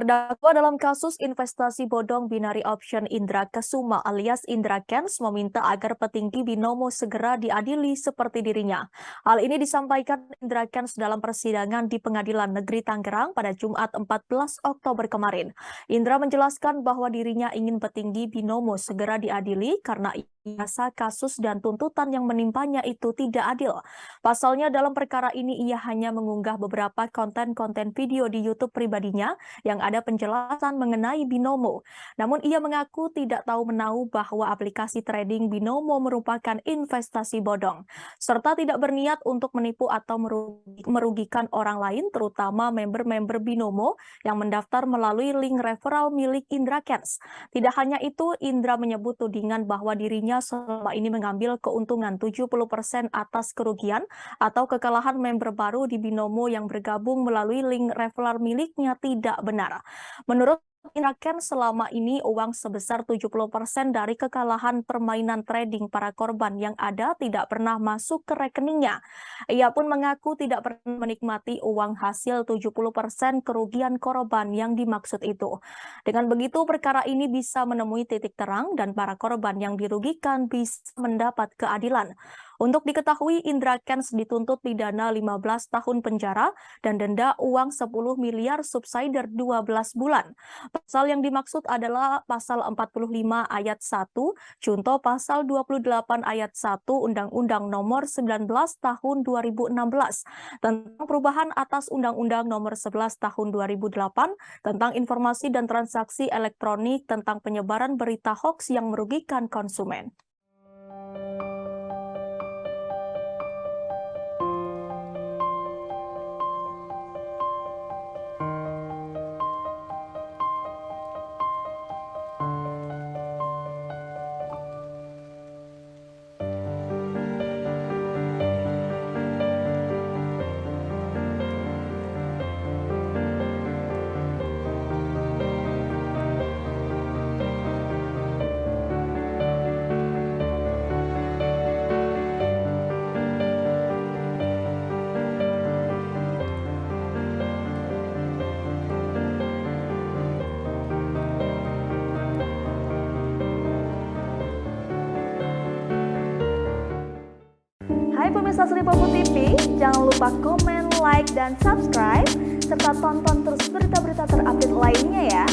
Terdakwa dalam kasus investasi bodong binary option Indra Kesuma alias Indra Kents meminta agar petinggi binomo segera diadili seperti dirinya. Hal ini disampaikan Indra Kents dalam persidangan di Pengadilan Negeri Tangerang pada Jumat 14 Oktober kemarin. Indra menjelaskan bahwa dirinya ingin petinggi binomo segera diadili karena merasa kasus dan tuntutan yang menimpanya itu tidak adil. Pasalnya dalam perkara ini ia hanya mengunggah beberapa konten-konten video di YouTube pribadinya yang ada penjelasan mengenai binomo. Namun ia mengaku tidak tahu menahu bahwa aplikasi trading binomo merupakan investasi bodong, serta tidak berniat untuk menipu atau merugikan orang lain, terutama member-member binomo yang mendaftar melalui link referral milik Indra Kents. Tidak hanya itu, Indra menyebut tudingan bahwa dirinya selama ini mengambil keuntungan 70% atas kerugian atau kekalahan member baru di binomo yang bergabung melalui link referral miliknya tidak benar. Menurut Indra Kents, selama ini uang sebesar 70% dari kekalahan permainan trading para korban yang ada tidak pernah masuk ke rekeningnya. Ia pun mengaku tidak pernah menikmati uang hasil 70% kerugian korban yang dimaksud itu. Dengan begitu, perkara ini bisa menemui titik terang dan para korban yang dirugikan bisa mendapat keadilan. Untuk diketahui, Indra Kents dituntut pidana 15 tahun penjara dan denda uang 10 miliar subsidiar 12 bulan. Pasal yang dimaksud adalah pasal 45 ayat 1, junto pasal 28 ayat 1 Undang-Undang Nomor 19 Tahun 2016 tentang perubahan atas Undang-Undang Nomor 11 Tahun 2008 tentang informasi dan transaksi elektronik tentang penyebaran berita hoaks yang merugikan konsumen. Hai pemirsa Sri Popo TV, jangan lupa komen, like, dan subscribe, serta tonton terus berita-berita terupdate lainnya ya.